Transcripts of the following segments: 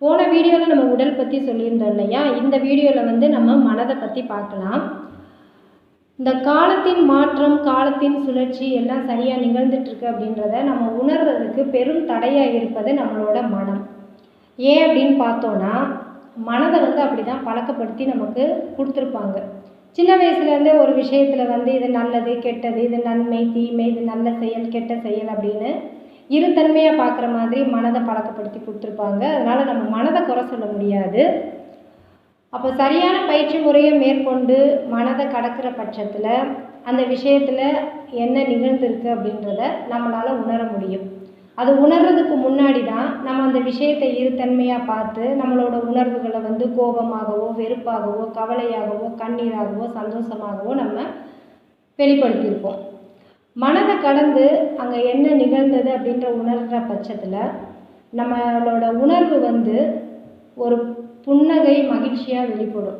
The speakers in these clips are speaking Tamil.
போன வீடியோவில் நம்ம உடல் பற்றி சொல்லியிருந்தோம் இல்லையா? இந்த வீடியோவில் வந்து நம்ம மனதை பற்றி பார்க்கலாம். இந்த காலத்தின் மாற்றம், காலத்தின் சுழற்சி எல்லாம் சரியாக நிகழ்ந்துட்டுருக்கு அப்படின்றத நம்ம உணர்றதுக்கு பெரும் தடையாக இருப்பது நம்மளோட மனம். ஏன் அப்படின்னு பார்த்தோன்னா, மனதை வந்து அப்படி தான் பழக்கப்படுத்தி நமக்கு கொடுத்துருப்பாங்க. சின்ன வயசுலேருந்தே ஒரு விஷயத்தில் வந்து இது நல்லது, கெட்டது, இது நன்மை, தீமை, இது நல்ல செயல், கெட்ட செயல் அப்படின்னு இருத்தன்மையாக பார்க்குற மாதிரி மனதை பழக்கப்படுத்தி கொடுத்துருப்பாங்க. அதனால் நம்ம மனதை குறை சொல்ல முடியாது. அப்போ சரியான பயிற்சி முறையை மேற்கொண்டு மனதை கடக்கிற பட்சத்தில் அந்த விஷயத்தில் என்ன நிகழ்ந்திருக்கு அப்படின்றத நம்மளால் உணர முடியும். அது உணர்றதுக்கு முன்னாடி தான் நம்ம அந்த விஷயத்தை இருத்தன்மையாக பார்த்து நம்மளோட உணர்வுகளை வந்து கோபமாகவோ, வெறுப்பாகவோ, கவலையாகவோ, கண்ணீராகவோ, சந்தோஷமாகவோ நம்ம வெளிப்படுத்தியிருப்போம். மனதை கடந்து அங்கே என்ன நிகழ்ந்தது அப்படின்ற உணர்கிற பட்சத்தில் நம்மளோட உணர்வு வந்து ஒரு புன்னகை, மகிழ்ச்சியாக வெளிப்படும்.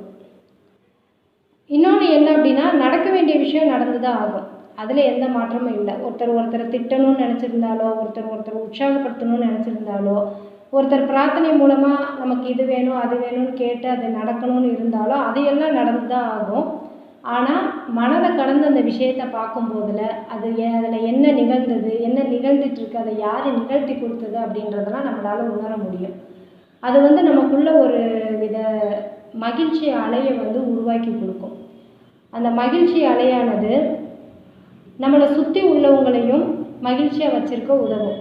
இன்னொன்று என்ன அப்படின்னா, நடக்க வேண்டிய விஷயம் நடந்து தான் ஆகும். அதில் எந்த மாற்றமும் இல்லை. ஒருத்தரை திட்டணும்னு நினச்சிருந்தாலோ, ஒருத்தர் உற்சாகப்படுத்தணும்னு நினச்சிருந்தாலோ, ஒருத்தர் பிரார்த்தனை மூலமாக நமக்கு இது வேணும் அது வேணும்னு கேட்டு அது நடக்கணும்னு இருந்தாலோ அதையெல்லாம் நடந்து தான் ஆகும். ஆனால் மனதை கடந்து அந்த விஷயத்தை பார்க்கும்போதில் அதில் என்ன நிகழ்ந்தது, என்ன நிகழ்ந்துட்டுருக்கு, அதை யார் நிகழ்த்தி கொடுத்தது அப்படின்றதெல்லாம் நம்மளால் உணர முடியும். அது வந்து நமக்குள்ள ஒரு வித மகிழ்ச்சி அலையை வந்து உருவாக்கி கொடுக்கும். அந்த மகிழ்ச்சி அலையானது நம்மளை சுற்றி உள்ளவங்களையும் மகிழ்ச்சியாக வச்சுருக்க உதவும்.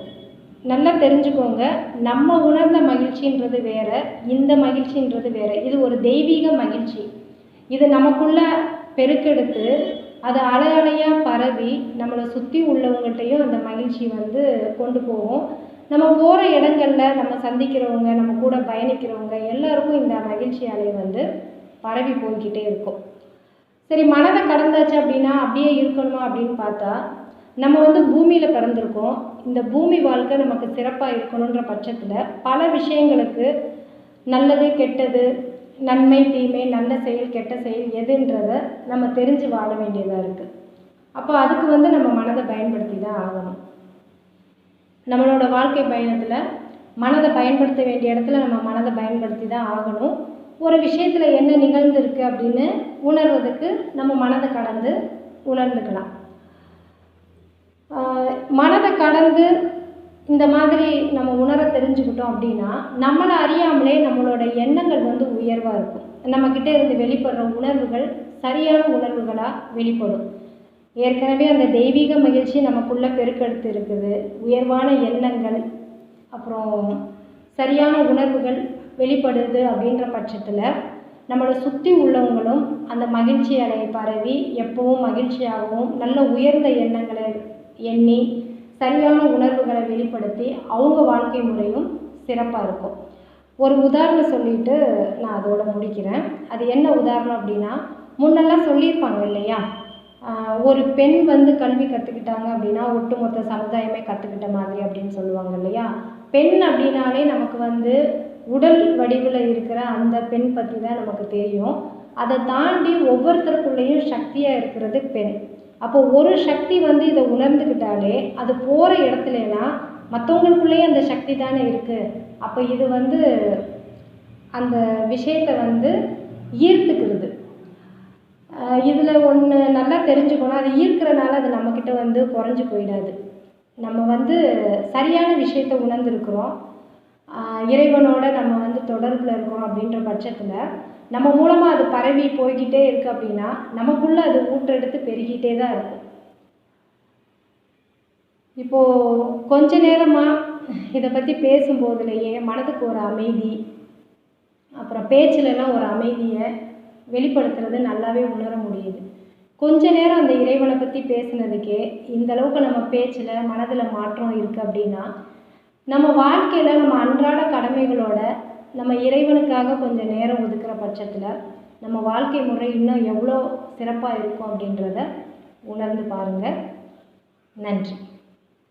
நல்லா தெரிஞ்சுக்கோங்க, நம்ம உணர்ந்த மகிழ்ச்சின்றது வேறு, இந்த மகிழ்ச்சின்றது வேறு. இது ஒரு தெய்வீக மகிழ்ச்சி. இது நமக்குள்ள பெருக்கெடுத்து அது அலை அலையாக பரவி நம்மளை சுற்றி உள்ளவங்கள்ட்டையும் அந்த மகிழ்ச்சி வந்து கொண்டு போகும். நம்ம போகிற இடங்களில் நம்ம சந்திக்கிறவங்க, நம்ம கூட பயணிக்கிறவங்க எல்லாருக்கும் இந்த மகிழ்ச்சி அலை வந்து பரவி போய்கிட்டே இருக்கும். சரி, மனதை கடந்தாச்சு அப்படின்னா அப்படியே இருக்கணுமா அப்படின்னு பார்த்தா, நம்ம வந்து பூமியில் பிறந்திருக்கோம். இந்த பூமி வாழ்க்கை நமக்கு சிறப்பாக இருக்கணுன்ற பட்சத்தில் பல விஷயங்களுக்கு நல்லது, கெட்டது, நன்மை, தீமை, நல்ல செயல், கெட்ட செயல் எதுன்றதை நம்ம தெரிஞ்சு வாழ வேண்டியதாக இருக்குது. அப்போ அதுக்கு வந்து நம்ம மனதை பயன்படுத்தி தான் ஆகணும். நம்மளோட வாழ்க்கை பயணத்தில் மனதை பயன்படுத்த வேண்டிய இடத்துல நம்ம மனதை பயன்படுத்தி தான் ஆகணும். ஒரு விஷயத்தில் என்ன நிகழ்ந்திருக்கு அப்படின்னு உணர்வதுக்கு நம்ம மனதை கடந்து உணர்ந்துக்கலாம். மனதை கடந்து இந்த மாதிரி நம்ம உணர தெரிஞ்சுக்கிட்டோம் அப்படின்னா நம்மளை அறியாமலே நம்மளோட எண்ணங்கள் வந்து உயர்வாக இருக்கும். நம்மக்கிட்ட இருந்து வெளிப்படுற உணர்வுகள் சரியான உணர்வுகளாக வெளிப்படும். ஏற்கனவே அந்த தெய்வீக மகிழ்ச்சி நமக்குள்ளே பெருக்கெடுத்து இருக்குது. உயர்வான எண்ணங்கள், அப்புறம் சரியான உணர்வுகள் வெளிப்படுது அப்படின்ற பட்சத்தில் நம்மளை சுற்றி உள்ளவங்களும் அந்த மகிழ்ச்சி அலையை பரவி எப்போவும் மகிழ்ச்சியாகவும் நல்ல உயர்ந்த எண்ணங்களை எண்ணி சரியான உணர்வுகளை வெளிப்படுத்தி அவங்க வாழ்க்கை முறையும் சிறப்பாக இருக்கும். ஒரு உதாரணம் சொல்லிட்டு நான் அதோட முடிக்கிறேன். அது என்ன உதாரணம் அப்படின்னா, முன்னெல்லாம் சொல்லியிருப்பாங்க இல்லையா, ஒரு பெண் வந்து கல்வி கற்றுக்கிட்டாங்க அப்படின்னா ஒட்டுமொத்த சமுதாயமே கற்றுக்கிட்ட மாதிரி அப்படின்னு சொல்லுவாங்க இல்லையா. பெண் அப்படின்னாலே நமக்கு வந்து உடல் வடிவில் இருக்கிற அந்த பெண் பற்றி தான் நமக்கு தெரியும். அதை தாண்டி ஒவ்வொருத்தருக்குள்ளேயும் சக்தியாக இருக்கிறது பெண். அப்போ ஒரு சக்தி வந்து இதை உணர்ந்துக்கிட்டாலே அது போகிற இடத்துலலாம் மற்றவங்களுக்குள்ளேயே அந்த சக்தி தானே இருக்குது. அப்போ இது வந்து அந்த விஷயத்தை வந்து ஈர்த்துக்கிறது. இதில் ஒன்று நல்லா தெரிஞ்சுக்கணும், அது ஈர்க்கிறனால அது நம்மக்கிட்ட வந்து குறைஞ்சி போயிடாது. நம்ம வந்து சரியான விஷயத்தை உணர்ந்துருக்குறோம், இறைவனோட நம்ம வந்து தொடர்பில் இருக்கிறோம் அப்படின்ற பட்சத்தில் நம்ம மூலமாக அது பரவி போய்கிட்டே இருக்குது அப்படின்னா நமக்குள்ளே அது ஊற்றெடுத்து பெருகிட்டே தான் இருக்கும். இப்போது கொஞ்ச நேரமாக இதை பற்றி பேசும்போதுலேயே மனதுக்கு ஒரு அமைதி, அப்புறம் பேச்சிலலாம் ஒரு அமைதியை வெளிப்படுத்துறது நல்லாவே உணர முடியுது. கொஞ்ச நேரம் அந்த இறைவனை பற்றி பேசுனதுக்கே இந்த அளவுக்கு நம்ம பேச்சில் மனதில் மாற்றம் இருக்குது அப்படின்னா நம்ம வாழ்க்கையில் நம்ம அன்றாட கடமைகளோட நம்ம இறைவனுக்காக கொஞ்சம் நேரம் ஒதுக்குற பட்சத்தில் நம்ம வாழ்க்கை முறை இன்னும் எவ்வளோ சிறப்பாக இருக்கும் அப்படின்றத உணர்ந்து பாருங்கள். நன்றி.